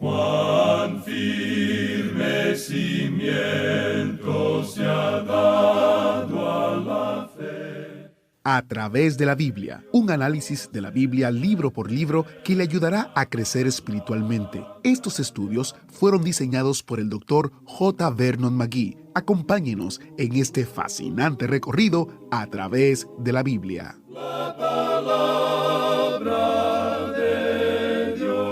Cuán firme cimiento se ha dado a la fe. A través de la Biblia, un análisis de la Biblia libro por libro que le ayudará a crecer espiritualmente. Estos estudios fueron diseñados por el Dr. J. Vernon McGee. Acompáñenos en este fascinante recorrido a través de la Biblia. La palabra de Dios.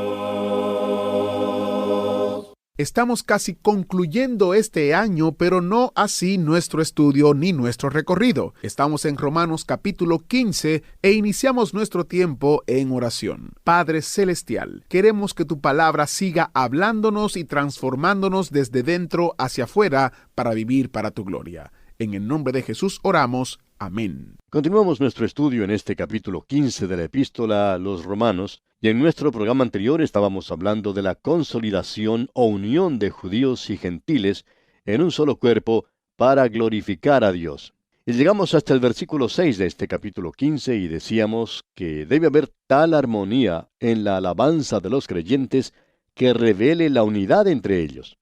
Estamos casi concluyendo este año, pero no así nuestro estudio ni nuestro recorrido. Estamos en Romanos capítulo 15 e iniciamos nuestro tiempo en oración. Padre Celestial, queremos que tu palabra siga hablándonos y transformándonos desde dentro hacia afuera para vivir para tu gloria. En el nombre de Jesús oramos. Amén. Continuamos nuestro estudio en este capítulo 15 de la Epístola a los Romanos, y en nuestro programa anterior estábamos hablando de la consolidación o unión de judíos y gentiles en un solo cuerpo para glorificar a Dios. Y llegamos hasta el versículo 6 de este capítulo 15 y decíamos que debe haber tal armonía en la alabanza de los creyentes que revele la unidad entre ellos.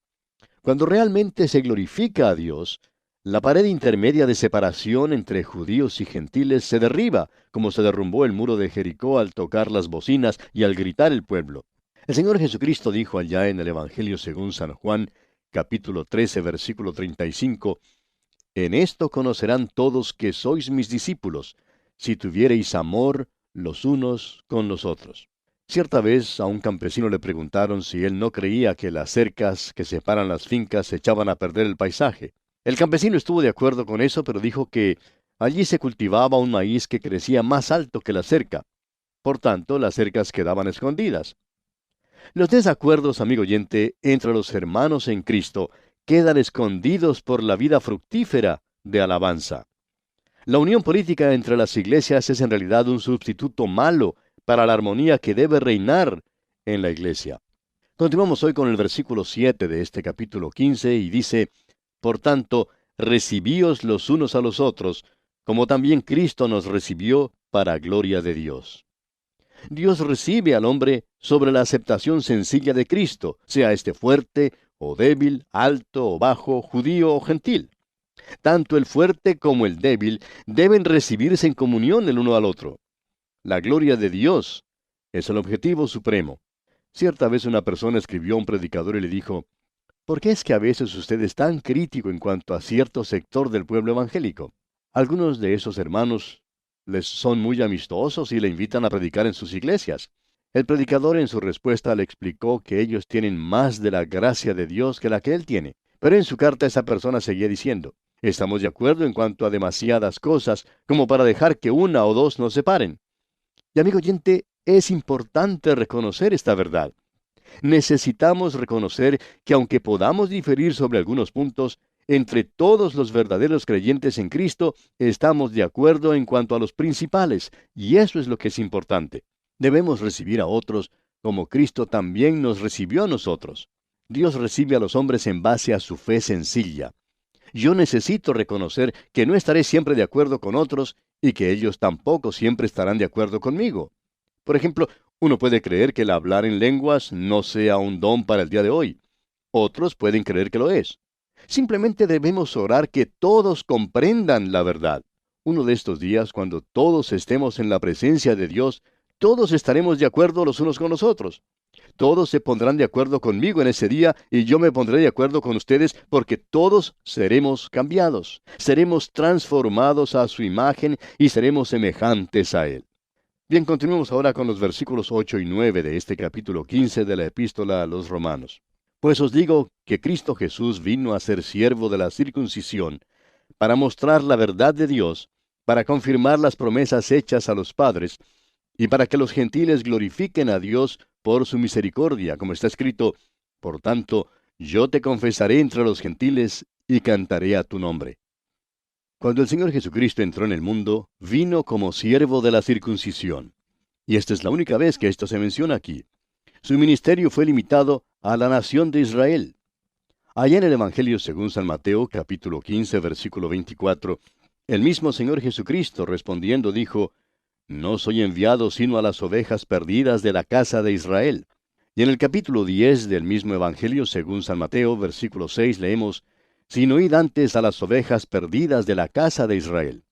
Cuando realmente se glorifica a Dios, la pared intermedia de separación entre judíos y gentiles se derriba, como se derrumbó el muro de Jericó al tocar las bocinas y al gritar el pueblo. El Señor Jesucristo dijo allá en el Evangelio según San Juan, capítulo 13, versículo 35, «En esto conocerán todos que sois mis discípulos, si tuviereis amor los unos con los otros». Cierta vez a un campesino le preguntaron si él no creía que las cercas que separan las fincas echaban a perder el paisaje. El campesino estuvo de acuerdo con eso, pero dijo que allí se cultivaba un maíz que crecía más alto que la cerca. Por tanto, las cercas quedaban escondidas. Los desacuerdos, amigo oyente, entre los hermanos en Cristo quedan escondidos por la vida fructífera de alabanza. La unión política entre las iglesias es en realidad un sustituto malo para la armonía que debe reinar en la iglesia. Continuamos hoy con el versículo 7 de este capítulo 15 y dice: «Por tanto, recibíos los unos a los otros, como también Cristo nos recibió para gloria de Dios». Dios recibe al hombre sobre la aceptación sencilla de Cristo, sea éste fuerte o débil, alto o bajo, judío o gentil. Tanto el fuerte como el débil deben recibirse en comunión el uno al otro. La gloria de Dios es el objetivo supremo. Cierta vez una persona escribió a un predicador y le dijo: «¿Por qué es que a veces usted es tan crítico en cuanto a cierto sector del pueblo evangélico? Algunos de esos hermanos les son muy amistosos y le invitan a predicar en sus iglesias». El predicador en su respuesta le explicó que ellos tienen más de la gracia de Dios que la que él tiene. Pero en su carta esa persona seguía diciendo: «Estamos de acuerdo en cuanto a demasiadas cosas como para dejar que una o dos nos separen». Y amigo oyente, es importante reconocer esta verdad. Necesitamos reconocer que aunque podamos diferir sobre algunos puntos, entre todos los verdaderos creyentes en Cristo estamos de acuerdo en cuanto a los principales, y eso es lo que es importante. Debemos recibir a otros como Cristo también nos recibió a nosotros. Dios recibe a los hombres en base a su fe sencilla. Yo necesito reconocer que no estaré siempre de acuerdo con otros y que ellos tampoco siempre estarán de acuerdo conmigo. Por ejemplo, uno puede creer que el hablar en lenguas no sea un don para el día de hoy. Otros pueden creer que lo es. Simplemente debemos orar que todos comprendan la verdad. Uno de estos días, cuando todos estemos en la presencia de Dios, todos estaremos de acuerdo los unos con los otros. Todos se pondrán de acuerdo conmigo en ese día y yo me pondré de acuerdo con ustedes porque todos seremos cambiados. Seremos transformados a su imagen y seremos semejantes a Él. Bien, continuemos ahora con los versículos 8 y 9 de este capítulo 15 de la Epístola a los Romanos. «Pues os digo que Cristo Jesús vino a ser siervo de la circuncisión, para mostrar la verdad de Dios, para confirmar las promesas hechas a los padres, y para que los gentiles glorifiquen a Dios por su misericordia, como está escrito: Por tanto, yo te confesaré entre los gentiles y cantaré a tu nombre». Cuando el Señor Jesucristo entró en el mundo, vino como siervo de la circuncisión. Y esta es la única vez que esto se menciona aquí. Su ministerio fue limitado a la nación de Israel. Allá en el Evangelio según San Mateo, capítulo 15, versículo 24, el mismo Señor Jesucristo respondiendo dijo: «No soy enviado sino a las ovejas perdidas de la casa de Israel». Y en el capítulo 10 del mismo Evangelio según San Mateo, versículo 6, leemos, «Sino id antes a las ovejas perdidas de la casa de Israel».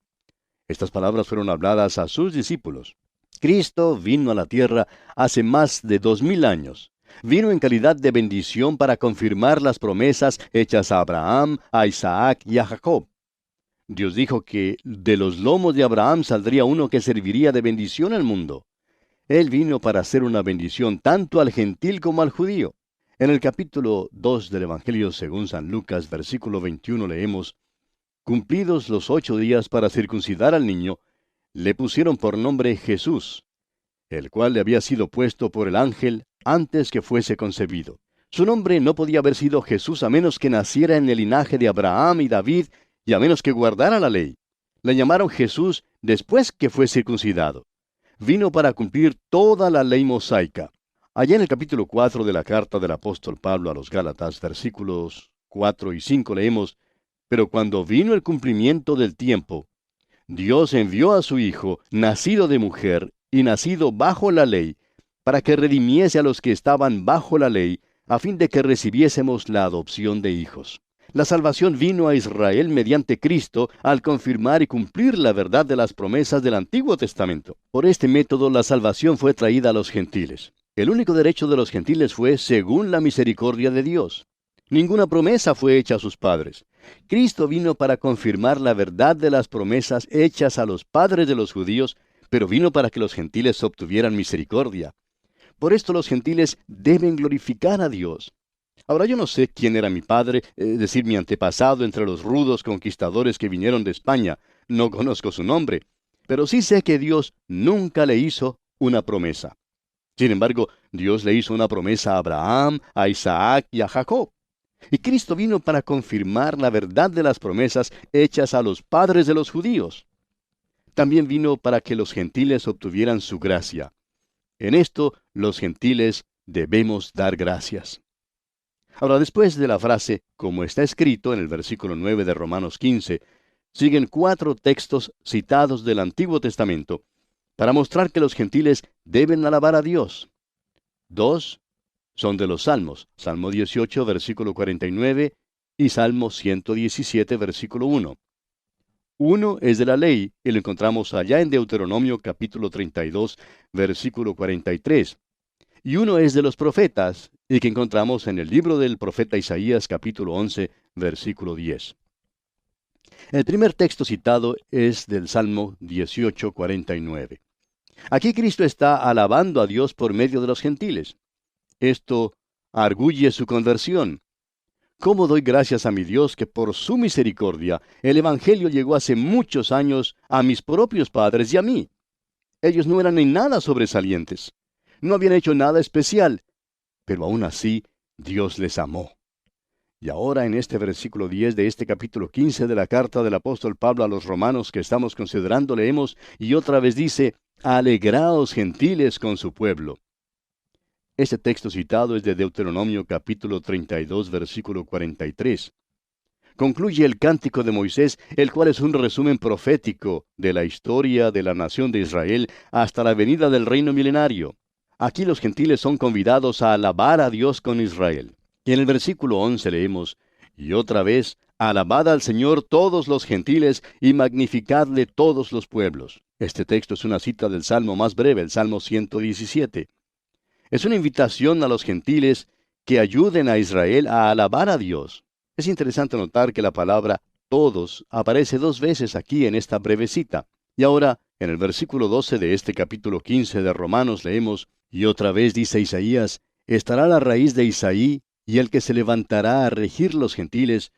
Estas palabras fueron habladas a sus discípulos. Cristo vino a la tierra hace más de 2000 años. Vino en calidad de bendición para confirmar las promesas hechas a Abraham, a Isaac y a Jacob. Dios dijo que de los lomos de Abraham saldría uno que serviría de bendición al mundo. Él vino para hacer una bendición tanto al gentil como al judío. En el capítulo 2 del Evangelio según San Lucas, versículo 21, leemos, «Cumplidos los 8 días para circuncidar al niño, le pusieron por nombre Jesús, el cual le había sido puesto por el ángel antes que fuese concebido». Su nombre no podía haber sido Jesús a menos que naciera en el linaje de Abraham y David, y a menos que guardara la ley. Le llamaron Jesús después que fue circuncidado. Vino para cumplir toda la ley mosaica. Allá en el capítulo 4 de la carta del apóstol Pablo a los Gálatas, versículos 4 y 5, leemos, «Pero cuando vino el cumplimiento del tiempo, Dios envió a su Hijo, nacido de mujer y nacido bajo la ley, para que redimiese a los que estaban bajo la ley, a fin de que recibiésemos la adopción de hijos». La salvación vino a Israel mediante Cristo al confirmar y cumplir la verdad de las promesas del Antiguo Testamento. Por este método la salvación fue traída a los gentiles. El único derecho de los gentiles fue según la misericordia de Dios. Ninguna promesa fue hecha a sus padres. Cristo vino para confirmar la verdad de las promesas hechas a los padres de los judíos, pero vino para que los gentiles obtuvieran misericordia. Por esto los gentiles deben glorificar a Dios. Ahora yo no sé quién era mi padre, es decir, mi antepasado entre los rudos conquistadores que vinieron de España. No conozco su nombre, pero sí sé que Dios nunca le hizo una promesa. Sin embargo, Dios le hizo una promesa a Abraham, a Isaac y a Jacob. Y Cristo vino para confirmar la verdad de las promesas hechas a los padres de los judíos. También vino para que los gentiles obtuvieran su gracia. En esto, los gentiles debemos dar gracias. Ahora, después de la frase, como está escrito en el versículo 9 de Romanos 15, siguen 4 textos citados del Antiguo Testamento para mostrar que los gentiles deben alabar a Dios. 2 son de los Salmos, Salmo 18, versículo 49, y Salmo 117, versículo 1. 1 es de la ley, y lo encontramos allá en Deuteronomio capítulo 32, versículo 43. Y 1 es de los profetas, y que encontramos en el libro del profeta Isaías capítulo 11, versículo 10. El primer texto citado es del Salmo 18, 49. Aquí Cristo está alabando a Dios por medio de los gentiles. Esto arguye su conversión. ¿Cómo doy gracias a mi Dios que por su misericordia el Evangelio llegó hace muchos años a mis propios padres y a mí? Ellos no eran en nada sobresalientes. No habían hecho nada especial, pero aún así Dios les amó. Y ahora en este versículo 10 de este capítulo 15 de la carta del apóstol Pablo a los romanos que estamos considerando, leemos, y otra vez dice, «Alegraos gentiles con su pueblo». Este texto citado es de Deuteronomio capítulo 32, versículo 43. Concluye el cántico de Moisés, el cual es un resumen profético de la historia de la nación de Israel hasta la venida del reino milenario. Aquí los gentiles son convidados a alabar a Dios con Israel. Y en el versículo 11 leemos, «Y otra vez, alabad al Señor todos los gentiles y magnificadle todos los pueblos». Este texto es una cita del salmo más breve, el Salmo 117. Es una invitación a los gentiles que ayuden a Israel a alabar a Dios. Es interesante notar que la palabra todos aparece 2 veces aquí en esta breve cita. Y ahora, en el versículo 12 de este capítulo 15 de Romanos leemos, «Y otra vez dice Isaías, estará la raíz de Isaí, y el que se levantará a regir los gentiles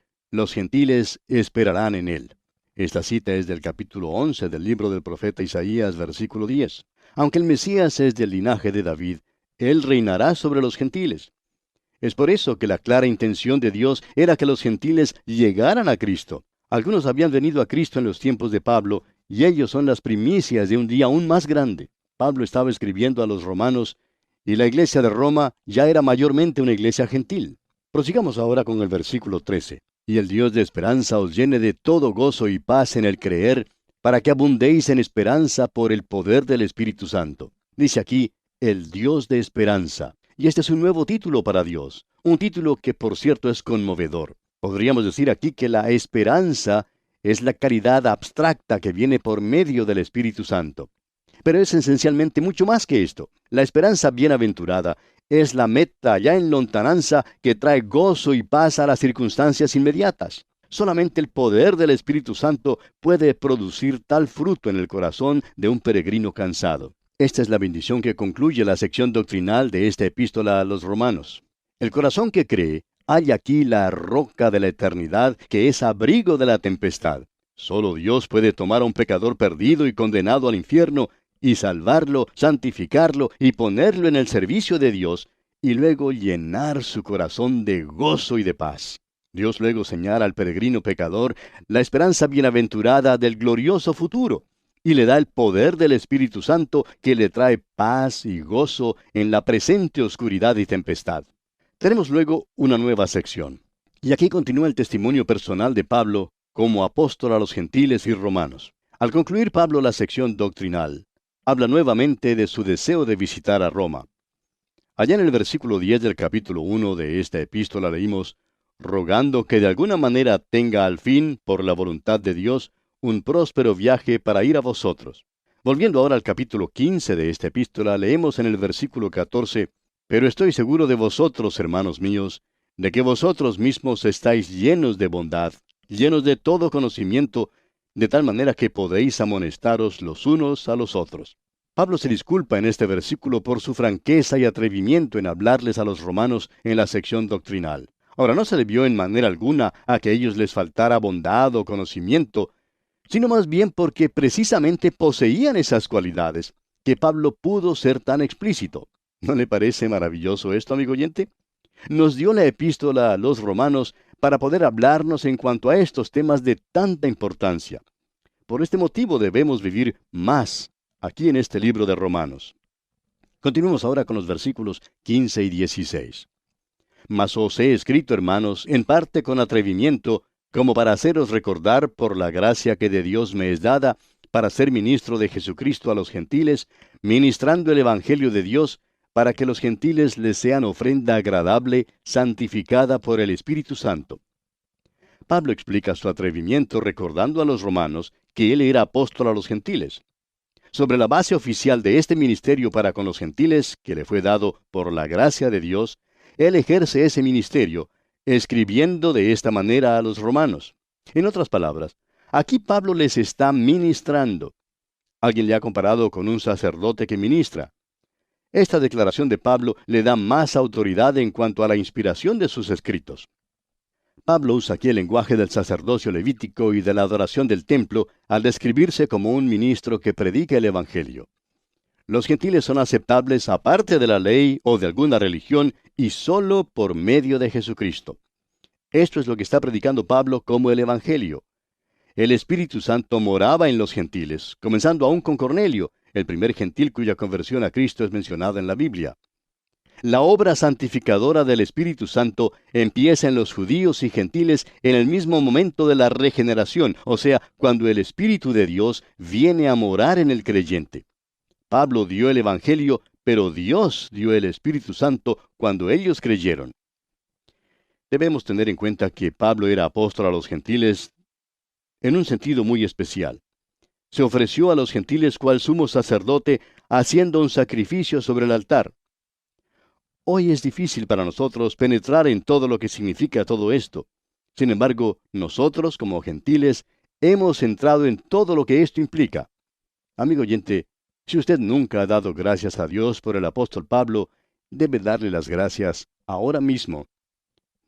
esperarán en él». Esta cita es del capítulo 11 del libro del profeta Isaías, versículo 10. Aunque el Mesías es del linaje de David, él reinará sobre los gentiles. Es por eso que la clara intención de Dios era que los gentiles llegaran a Cristo. Algunos habían venido a Cristo en los tiempos de Pablo, y ellos son las primicias de un día aún más grande. Pablo estaba escribiendo a los romanos, y la iglesia de Roma ya era mayormente una iglesia gentil. Prosigamos ahora con el versículo 13. «Y el Dios de esperanza os llene de todo gozo y paz en el creer, para que abundéis en esperanza por el poder del Espíritu Santo». Dice aquí, el Dios de esperanza. Y este es un nuevo título para Dios, un título que por cierto es conmovedor. Podríamos decir aquí que la esperanza es la caridad abstracta que viene por medio del Espíritu Santo. Pero es esencialmente mucho más que esto. La esperanza bienaventurada es la meta ya en lontananza que trae gozo y paz a las circunstancias inmediatas. Solamente el poder del Espíritu Santo puede producir tal fruto en el corazón de un peregrino cansado. Esta es la bendición que concluye la sección doctrinal de esta epístola a los romanos. El corazón que cree halla aquí la roca de la eternidad que es abrigo de la tempestad. Solo Dios puede tomar a un pecador perdido y condenado al infierno y salvarlo, santificarlo y ponerlo en el servicio de Dios y luego llenar su corazón de gozo y de paz. Dios luego señala al peregrino pecador la esperanza bienaventurada del glorioso futuro y le da el poder del Espíritu Santo que le trae paz y gozo en la presente oscuridad y tempestad. Tenemos luego una nueva sección. Y aquí continúa el testimonio personal de Pablo como apóstol a los gentiles y romanos. Al concluir Pablo la sección doctrinal, habla nuevamente de su deseo de visitar a Roma. Allá en el versículo 10 del capítulo 1 de esta epístola leímos, rogando que de alguna manera tenga al fin, por la voluntad de Dios, un próspero viaje para ir a vosotros. Volviendo ahora al capítulo 15 de esta epístola, leemos en el versículo 14, pero estoy seguro de vosotros, hermanos míos, de que vosotros mismos estáis llenos de bondad, llenos de todo conocimiento, de tal manera que podéis amonestaros los unos a los otros. Pablo se disculpa en este versículo por su franqueza y atrevimiento en hablarles a los romanos en la sección doctrinal. Ahora, no se debió en manera alguna a que a ellos les faltara bondad o conocimiento, sino más bien porque precisamente poseían esas cualidades, que Pablo pudo ser tan explícito. ¿No le parece maravilloso esto, amigo oyente? Nos dio la epístola a los romanos para poder hablarnos en cuanto a estos temas de tanta importancia. Por este motivo debemos vivir más aquí en este libro de Romanos. Continuemos ahora con los versículos 15 y 16. Mas os he escrito, hermanos, en parte con atrevimiento, como para haceros recordar por la gracia que de Dios me es dada, para ser ministro de Jesucristo a los gentiles, ministrando el Evangelio de Dios, para que los gentiles les sean ofrenda agradable, santificada por el Espíritu Santo. Pablo explica su atrevimiento recordando a los romanos que él era apóstol a los gentiles. Sobre la base oficial de este ministerio para con los gentiles, que le fue dado por la gracia de Dios, él ejerce ese ministerio, escribiendo de esta manera a los romanos. En otras palabras, aquí Pablo les está ministrando. Alguien le ha comparado con un sacerdote que ministra. Esta declaración de Pablo le da más autoridad en cuanto a la inspiración de sus escritos. Pablo usa aquí el lenguaje del sacerdocio levítico y de la adoración del templo al describirse como un ministro que predica el Evangelio. Los gentiles son aceptables aparte de la ley o de alguna religión y solo por medio de Jesucristo. Esto es lo que está predicando Pablo como el Evangelio. El Espíritu Santo moraba en los gentiles, comenzando aún con Cornelio, el primer gentil cuya conversión a Cristo es mencionada en la Biblia. La obra santificadora del Espíritu Santo empieza en los judíos y gentiles en el mismo momento de la regeneración, o sea, cuando el Espíritu de Dios viene a morar en el creyente. Pablo dio el Evangelio, pero Dios dio el Espíritu Santo cuando ellos creyeron. Debemos tener en cuenta que Pablo era apóstol a los gentiles en un sentido muy especial. Se ofreció a los gentiles cual sumo sacerdote, haciendo un sacrificio sobre el altar. Hoy es difícil para nosotros penetrar en todo lo que significa todo esto. Sin embargo, nosotros, como gentiles, hemos entrado en todo lo que esto implica. Amigo oyente, si usted nunca ha dado gracias a Dios por el apóstol Pablo, debe darle las gracias ahora mismo.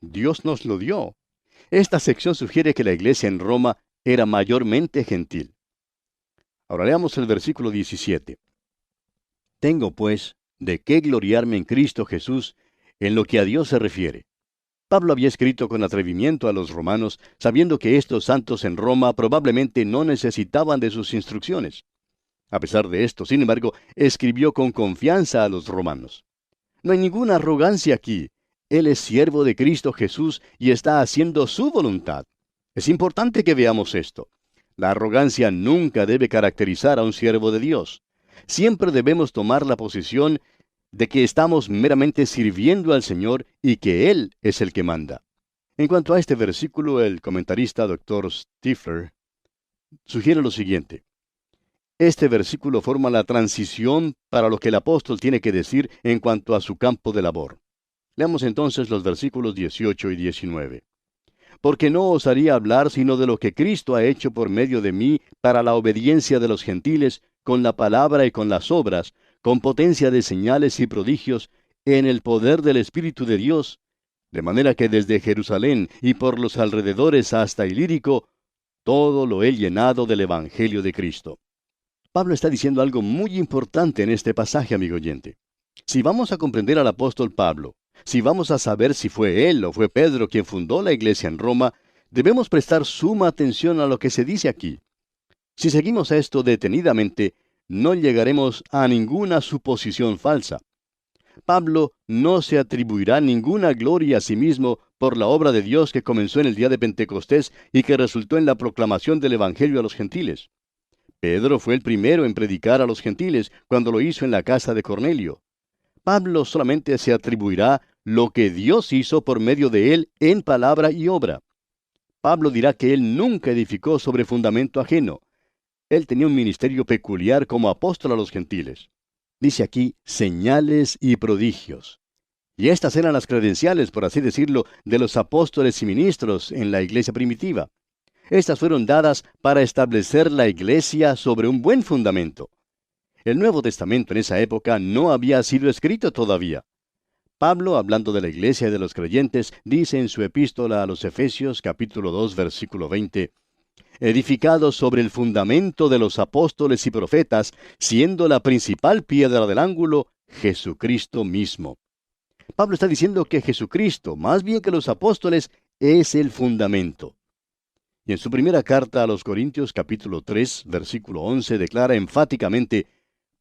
Dios nos lo dio. Esta sección sugiere que la iglesia en Roma era mayormente gentil. Ahora leamos el versículo 17. Tengo, pues, de qué gloriarme en Cristo Jesús en lo que a Dios se refiere. Pablo había escrito con atrevimiento a los romanos, sabiendo que estos santos en Roma probablemente no necesitaban de sus instrucciones. A pesar de esto, sin embargo, escribió con confianza a los romanos. No hay ninguna arrogancia aquí. Él es siervo de Cristo Jesús y está haciendo su voluntad. Es importante que veamos esto. La arrogancia nunca debe caracterizar a un siervo de Dios. Siempre debemos tomar la posición de que estamos meramente sirviendo al Señor y que Él es el que manda. En cuanto a este versículo, el comentarista Dr. Stifler sugiere lo siguiente. Este versículo forma la transición para lo que el apóstol tiene que decir en cuanto a su campo de labor. Leamos entonces los versículos 18 y 19. Porque no osaría hablar sino de lo que Cristo ha hecho por medio de mí para la obediencia de los gentiles, con la palabra y con las obras, con potencia de señales y prodigios, en el poder del Espíritu de Dios, de manera que desde Jerusalén y por los alrededores hasta Ilírico, todo lo he llenado del Evangelio de Cristo. Pablo está diciendo algo muy importante en este pasaje, amigo oyente. Si vamos a comprender al apóstol Pablo, si vamos a saber si fue él o fue Pedro quien fundó la iglesia en Roma, debemos prestar suma atención a lo que se dice aquí. Si seguimos esto detenidamente, no llegaremos a ninguna suposición falsa. Pablo no se atribuirá ninguna gloria a sí mismo por la obra de Dios que comenzó en el día de Pentecostés y que resultó en la proclamación del Evangelio a los gentiles. Pedro fue el primero en predicar a los gentiles cuando lo hizo en la casa de Cornelio. Pablo solamente se atribuirá lo que Dios hizo por medio de él en palabra y obra. Pablo dirá que él nunca edificó sobre fundamento ajeno. Él tenía un ministerio peculiar como apóstol a los gentiles. Dice aquí, señales y prodigios. Y estas eran las credenciales, por así decirlo, de los apóstoles y ministros en la iglesia primitiva. Estas fueron dadas para establecer la iglesia sobre un buen fundamento. El Nuevo Testamento en esa época no había sido escrito todavía. Pablo, hablando de la iglesia y de los creyentes, dice en su epístola a los Efesios, capítulo 2, versículo 20, edificados sobre el fundamento de los apóstoles y profetas, siendo la principal piedra del ángulo, Jesucristo mismo. Pablo está diciendo que Jesucristo, más bien que los apóstoles, es el fundamento. Y en su primera carta a los Corintios, capítulo 3, versículo 11, declara enfáticamente,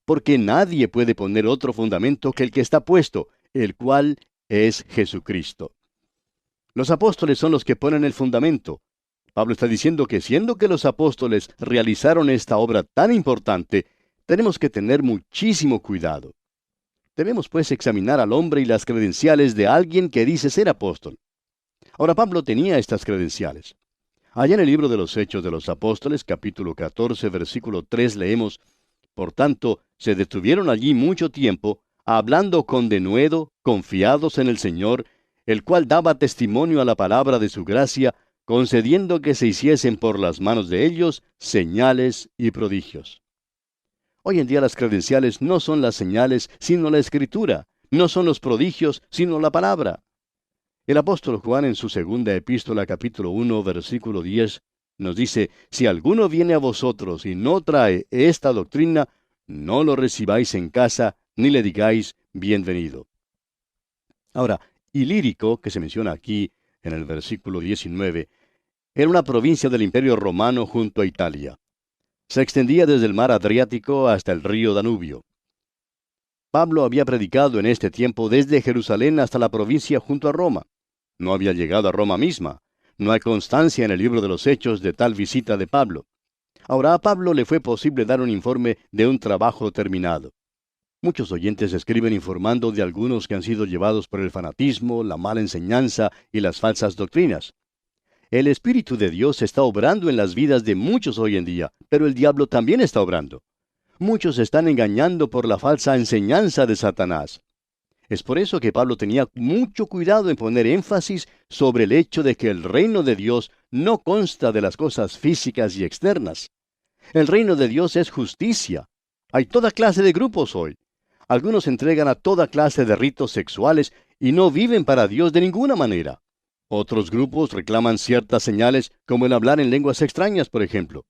porque nadie puede poner otro fundamento que el que está puesto, el cual es Jesucristo. Los apóstoles son los que ponen el fundamento. Pablo está diciendo que siendo que los apóstoles realizaron esta obra tan importante, tenemos que tener muchísimo cuidado. Debemos pues examinar al hombre y las credenciales de alguien que dice ser apóstol. Ahora Pablo tenía estas credenciales. Allá en el libro de los Hechos de los Apóstoles, capítulo 14, versículo 3, leemos, por tanto, se detuvieron allí mucho tiempo, hablando con denuedo, confiados en el Señor, el cual daba testimonio a la palabra de su gracia, concediendo que se hiciesen por las manos de ellos señales y prodigios. Hoy en día las credenciales no son las señales, sino la Escritura, no son los prodigios, sino la palabra. El apóstol Juan en su segunda epístola, capítulo 1, versículo 10, nos dice, si alguno viene a vosotros y no trae esta doctrina, no lo recibáis en casa, ni le digáis bienvenido. Ahora, Ilírico, que se menciona aquí en el versículo 19, era una provincia del Imperio Romano junto a Italia. Se extendía desde el mar Adriático hasta el río Danubio. Pablo había predicado en este tiempo desde Jerusalén hasta la provincia junto a Roma. No había llegado a Roma misma. No hay constancia en el libro de los Hechos de tal visita de Pablo. Ahora a Pablo le fue posible dar un informe de un trabajo terminado. Muchos oyentes escriben informando de algunos que han sido llevados por el fanatismo, la mala enseñanza y las falsas doctrinas. El Espíritu de Dios está obrando en las vidas de muchos hoy en día, pero el diablo también está obrando. Muchos están engañando por la falsa enseñanza de Satanás. Es por eso que Pablo tenía mucho cuidado en poner énfasis sobre el hecho de que el reino de Dios no consta de las cosas físicas y externas. El reino de Dios es justicia. Hay toda clase de grupos hoy. Algunos se entregan a toda clase de ritos sexuales y no viven para Dios de ninguna manera. Otros grupos reclaman ciertas señales como el hablar en lenguas extrañas, por ejemplo.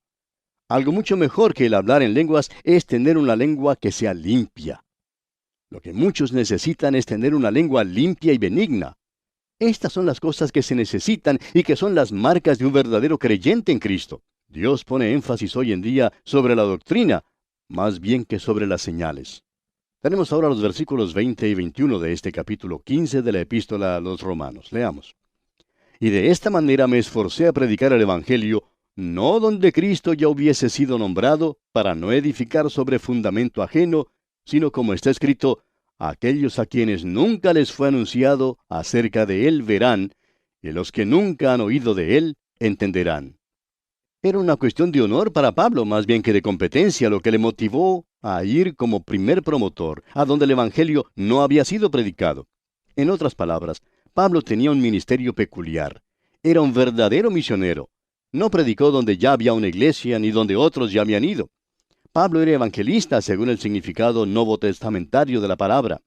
Algo mucho mejor que el hablar en lenguas es tener una lengua que sea limpia. Lo que muchos necesitan es tener una lengua limpia y benigna. Estas son las cosas que se necesitan y que son las marcas de un verdadero creyente en Cristo. Dios pone énfasis hoy en día sobre la doctrina, más bien que sobre las señales. Tenemos ahora los versículos 20 y 21 de este capítulo 15 de la epístola a los Romanos. Leamos. Y de esta manera me esforcé a predicar el Evangelio, no donde Cristo ya hubiese sido nombrado, para no edificar sobre fundamento ajeno, sino como está escrito, aquellos a quienes nunca les fue anunciado acerca de Él verán, y los que nunca han oído de Él entenderán. Era una cuestión de honor para Pablo más bien que de competencia, lo que le motivó a ir como primer promotor a donde el Evangelio no había sido predicado. En otras palabras, Pablo tenía un ministerio peculiar. Era un verdadero misionero. No predicó donde ya había una iglesia ni donde otros ya habían ido. Pablo era evangelista según el significado novotestamentario de la palabra.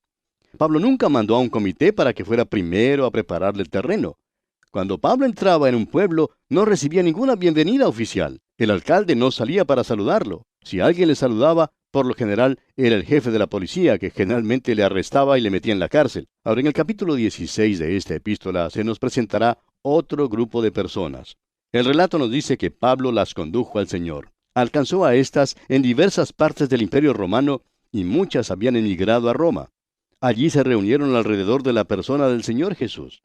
Pablo nunca mandó a un comité para que fuera primero a prepararle el terreno. Cuando Pablo entraba en un pueblo, no recibía ninguna bienvenida oficial. El alcalde no salía para saludarlo. Si alguien le saludaba, por lo general, era el jefe de la policía, que generalmente le arrestaba y le metía en la cárcel. Ahora, en el capítulo 16 de esta epístola se nos presentará otro grupo de personas. El relato nos dice que Pablo las condujo al Señor. Alcanzó a estas en diversas partes del Imperio Romano y muchas habían emigrado a Roma. Allí se reunieron alrededor de la persona del Señor Jesús.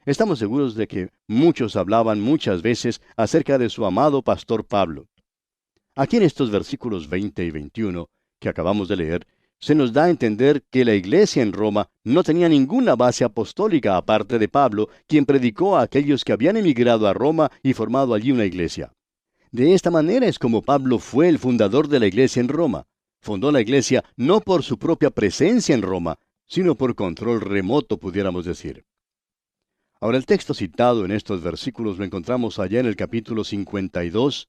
Estamos seguros de que muchos hablaban muchas veces acerca de su amado pastor Pablo. Aquí en estos versículos 20 y 21 que acabamos de leer, se nos da a entender que la iglesia en Roma no tenía ninguna base apostólica aparte de Pablo, quien predicó a aquellos que habían emigrado a Roma y formado allí una iglesia. De esta manera es como Pablo fue el fundador de la iglesia en Roma. Fundó la iglesia no por su propia presencia en Roma, sino por control remoto, pudiéramos decir. Ahora, el texto citado en estos versículos lo encontramos allá en el capítulo 52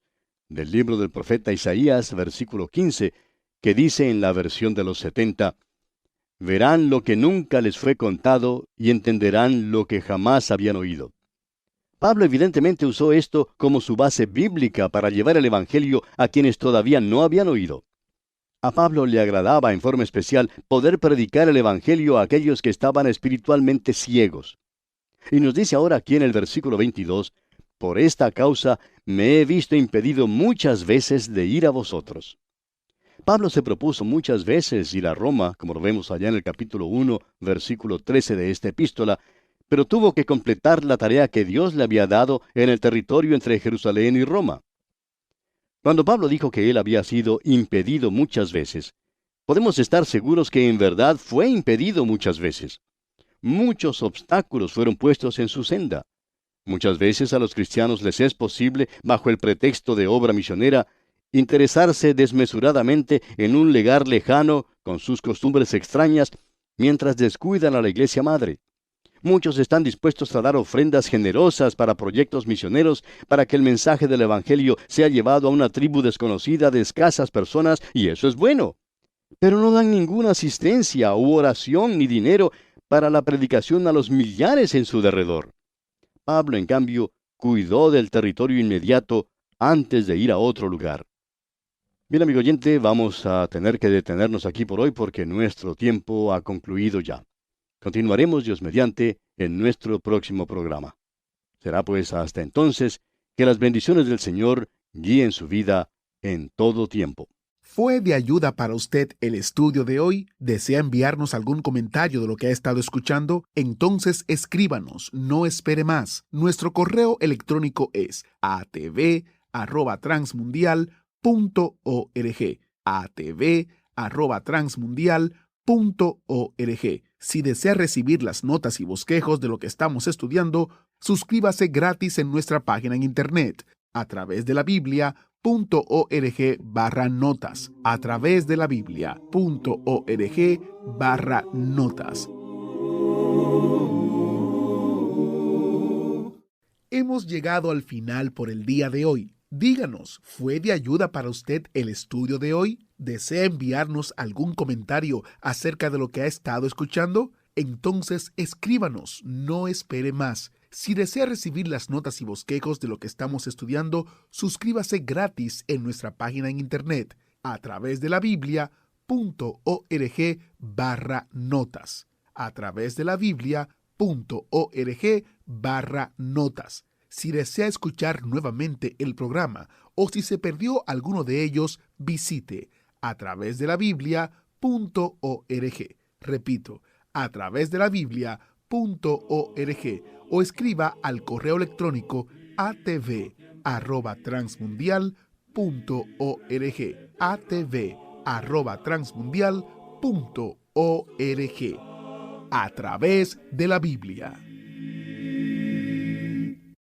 del libro del profeta Isaías, versículo 15, que dice en la versión de los 70, «Verán lo que nunca les fue contado y entenderán lo que jamás habían oído». Pablo evidentemente usó esto como su base bíblica para llevar el Evangelio a quienes todavía no habían oído. A Pablo le agradaba en forma especial poder predicar el Evangelio a aquellos que estaban espiritualmente ciegos. Y nos dice ahora aquí en el versículo 22, «Por esta causa me he visto impedido muchas veces de ir a vosotros». Pablo se propuso muchas veces ir a Roma, como lo vemos allá en el capítulo 1, versículo 13 de esta epístola, pero tuvo que completar la tarea que Dios le había dado en el territorio entre Jerusalén y Roma. Cuando Pablo dijo que él había sido impedido muchas veces, podemos estar seguros que en verdad fue impedido muchas veces. Muchos obstáculos fueron puestos en su senda. Muchas veces a los cristianos les es posible, bajo el pretexto de obra misionera, interesarse desmesuradamente en un lugar lejano con sus costumbres extrañas, mientras descuidan a la iglesia madre. Muchos están dispuestos a dar ofrendas generosas para proyectos misioneros para que el mensaje del Evangelio sea llevado a una tribu desconocida de escasas personas, y eso es bueno. Pero no dan ninguna asistencia u oración ni dinero para la predicación a los millares en su derredor. Pablo, en cambio, cuidó del territorio inmediato antes de ir a otro lugar. Bien, amigo oyente, vamos a tener que detenernos aquí por hoy porque nuestro tiempo ha concluido ya. Continuaremos, Dios mediante, en nuestro próximo programa. Será pues hasta entonces que las bendiciones del Señor guíen su vida en todo tiempo. ¿Fue de ayuda para usted el estudio de hoy? ¿Desea enviarnos algún comentario de lo que ha estado escuchando? Entonces escríbanos, no espere más. Nuestro correo electrónico es atv@transmundial.org. atv@transmundial.org. Si desea recibir las notas y bosquejos de lo que estamos estudiando, suscríbase gratis en nuestra página en internet a través de la Biblia.org/notas. A través de la Biblia.org/notas. Hemos llegado al final por el día de hoy. Díganos, ¿fue de ayuda para usted el estudio de hoy? ¿Desea enviarnos algún comentario acerca de lo que ha estado escuchando? Entonces escríbanos, no espere más. Si desea recibir las notas y bosquejos de lo que estamos estudiando, suscríbase gratis en nuestra página en internet a través de la Biblia.org/notas. A través de la Biblia.org/notas. Si desea escuchar nuevamente el programa o si se perdió alguno de ellos, visite a través de la Biblia.org. Repito, a través de la Biblia.org o escriba al correo electrónico atv@transmundial.org. atv@transmundial.org. A través de la Biblia.